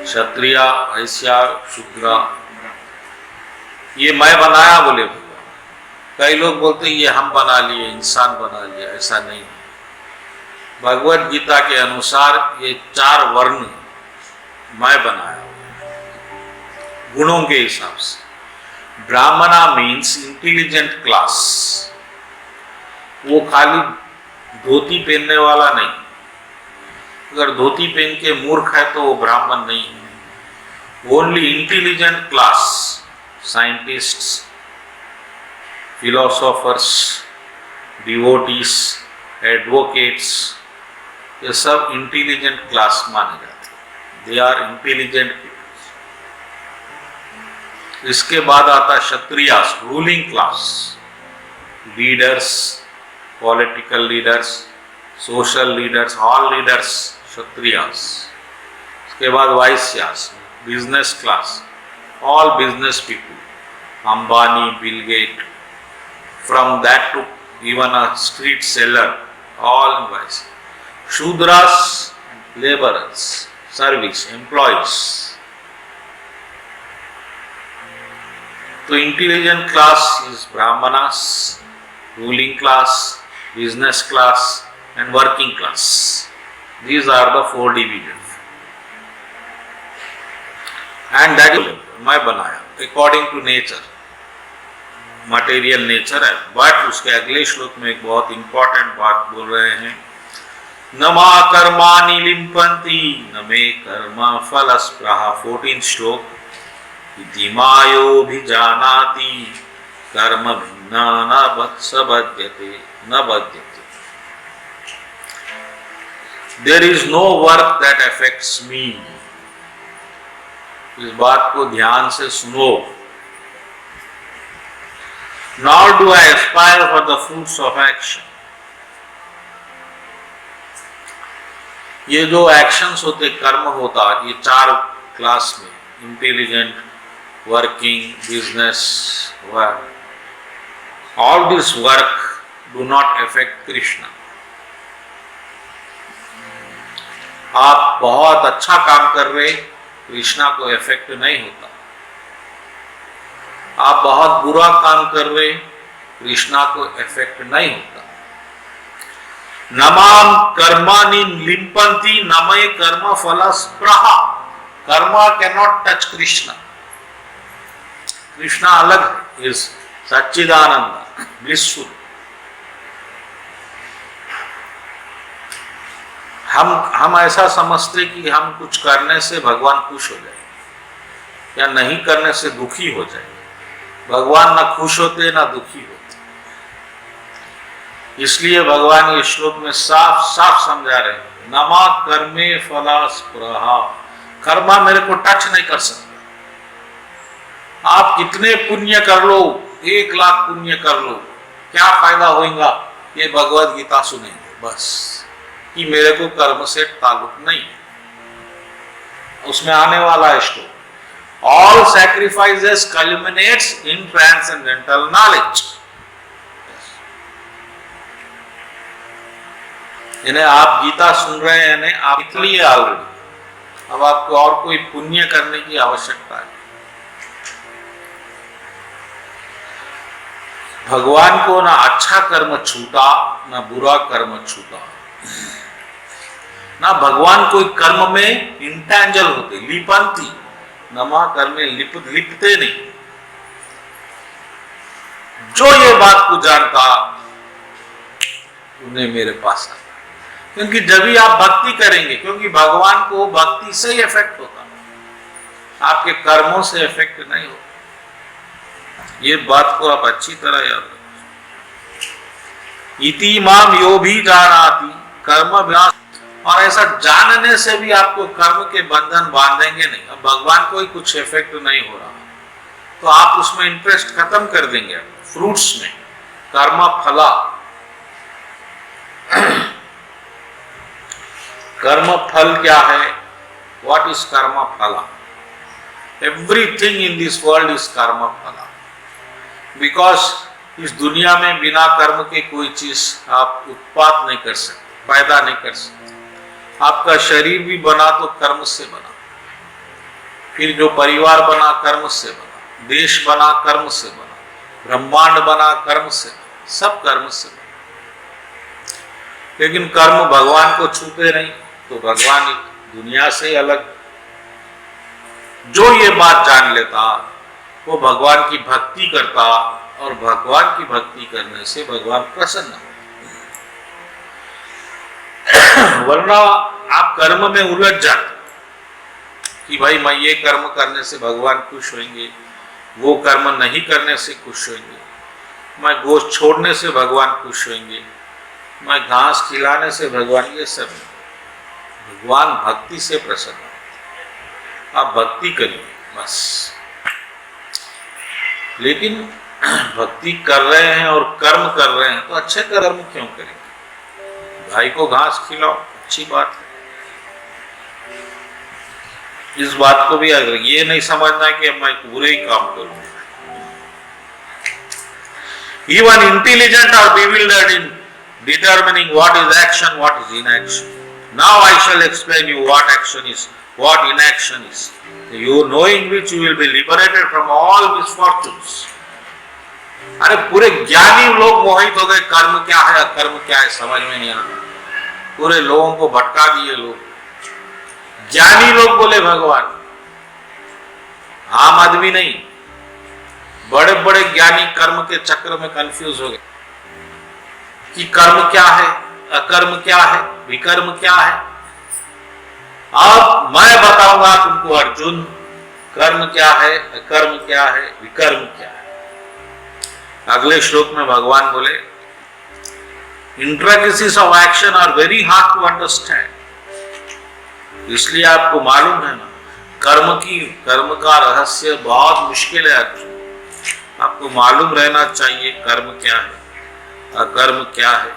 Speaker 1: क्षत्रिय, वैश्य, शूद्र, ये मैं बनाया बोले भगवान। कई लोग बोलते ये हम बना लिए, इंसान बना लिया। ऐसा नहीं है। भगवत गीता के अनुसार ये 4 वर्ण मैं बनाया गुणों के हिसाब से। ब्राह्मणा मीन्स इंटेलिजेंट क्लास। वो खाली धोती पहनने वाला नहीं। अगर धोती पहन के मूर्ख है तो वो ब्राह्मण नहीं है। Only intelligent class, scientists, philosophers, devotees, advocates, ये सब इंटेलिजेंट क्लास माने जाते हैं। They are intelligent people. इसके बाद आता Kshatriyas, ruling class, leaders, political leaders, social leaders, all leaders Kshatriyas. इसके बाद Vaishyas, business class, all business people, Ambani, Bill Gates, from that to even a street seller, all Vaishya. Shudras, labourers, service, employees. तो intelligent class is Brahmanas, ruling class, business class and working class. These are the four divisions. And that is मैं बनाया according to nature, material nature है. But उसके अगले श्लोक में एक बहुत इंपॉर्टेंट बात बोल रहे हैं, न मा कर्माणि लिम्पन्ति न मे कर्म फल स्पृहा. 14 श्लोक. इति मायोभिजानाति कर्म भिन्ना न बध्यते न बध्यते. There is no work that affects me. इस बात को ध्यान से सुनो. Nor do I aspire for the fruits of action. ये जो एक्शंस होते, कर्म होता, ये 4 क्लास में, intelligent, working, business, work, all this work do not affect Krishna. आप बहुत अच्छा काम कर रहे, कृष्णा को इफेक्ट नहीं होता. आप बहुत बुरा काम कर रहे, कृष्णा को इफेक्ट नहीं होता. नमाम कर्माणि लिम्पन्ति न मे कर्म फल स्पृहा. Karma can not touch Krishna. Krishna अलग है, इज सच्चिदानंद, ब्लिसफुल. हम ऐसा समझते कि हम कुछ करने से भगवान खुश हो जाए या नहीं करने से दुखी हो जाए. भगवान ना खुश होते ना दुखी होते. इसलिए भगवान ये श्लोक में साफ साफ समझा रहे हैं, नमा कर्मे फला स्पृहा. कर्मा मेरे को टच नहीं कर सकता. आप कितने पुण्य कर लो, 1 लाख पुण्य कर लो, क्या फायदा होगा? ये भगवद गीता सुनेंगे बस, कि मेरे को कर्म से ताल्लुक नहीं है. उसमें आने वाला है श्लोक, ऑल सैक्रिफाइसेस कल्मिनेट्स इन ट्रांसेंडेंटल नॉलेज. यानी आप गीता सुन रहे हैं, यानी आप इसलिए ऑलरेडी, अब आपको और कोई पुण्य करने की आवश्यकता है. भगवान को ना अच्छा कर्म छूटा ना बुरा कर्म छूटा. ना भगवान कोई कर्म में इंटेंजल होते, लिपंती, नमा कर्म में लिपते नहीं. जो ये बात को जानता उन्हें मेरे पास आता. क्योंकि जब भी आप भक्ति करेंगे, क्योंकि भगवान को भक्ति से ही इफेक्ट होता है, आपके कर्मों से इफेक्ट नहीं होता. ये बात को आप अच्छी तरह याद रखें. इति माम यो भी जानाति कर्म विनाश. और ऐसा जानने से भी आपको कर्म के बंधन बांधेंगे नहीं. अब भगवान को ही कुछ इफेक्ट नहीं हो रहा तो आप उसमें इंटरेस्ट खत्म कर देंगे. फ्रूट्स में कर्म फला, कर्म फल क्या है? व्हाट इज कर्म फला? Everything in this world is कर्म फला. बिकॉज इस दुनिया में बिना कर्म के कोई चीज आप उत्पाद नहीं कर सकते, पैदा नहीं कर सकते. आपका शरीर भी बना तो कर्म से बना, फिर जो परिवार बना कर्म से बना, देश बना कर्म से बना, ब्रह्मांड बना कर्म से बना, सब कर्म से बना. लेकिन कर्म भगवान को छूते नहीं, तो भगवान दुनिया से अलग. जो ये बात जान लेता वो भगवान की भक्ति करता, और भगवान की भक्ति करने से भगवान प्रसन्न हो. वरना आप कर्म में उलझ जाते कि भाई मैं ये कर्म करने से भगवान खुश होंगे, वो कर्म नहीं करने से खुश होंगे, मैं गोश्त छोड़ने से भगवान खुश होंगे, मैं घास खिलाने से भगवान, ये सब भगवान भक्ति से प्रसन्न हो. आप भक्ति करिए बस. लेकिन भक्ति कर रहे हैं और कर्म कर रहे हैं तो अच्छे कर्म क्यों करेंगे? भाई को घास खिलाओ, अच्छी बात है. इस बात को भी अगर ये नहीं समझना कि मैं पूरे ही काम करूंगा. Even intelligent are bewildered in determining what is action, what is inaction. Now I shall explain you what action is, what inaction is. You knowing which you will be liberated from all misfortunes. अरे पूरे ज्ञानी लोग मोहित हो गए, कर्म क्या है अकर्म क्या है समझ में नहीं आता, पूरे लोगों को भटका दिए लोग। ज्ञानी लोग बोले भगवान, आम आदमी नहीं। बड़े बड़े ज्ञानी कर्म के चक्र में कंफ्यूज हो गए कि कर्म क्या है, अकर्म क्या है, विकर्म क्या है। अब मैं बताऊंगा तुमको अर्जुन, कर्म क्या है, अकर्म क्या है, विकर्म क्या है। अगले श्लोक में भगवान बोले, intricacies of action are very hard to understand. इसलिए आपको मालूम है ना, कर्म का रहस्य बहुत मुश्किल है अर्जुन। आपको मालूम रहना चाहिए कर्म क्या है, अकर्म क्या है,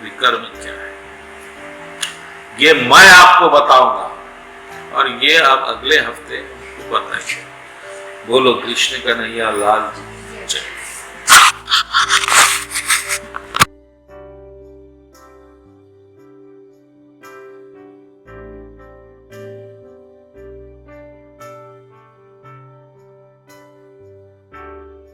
Speaker 1: विकर्म क्या है। ये मैं आपको बताऊंगा और ये अब अगले हफ्ते बताएंगे। बोलो कृष्ण कन्हैया लाल जी।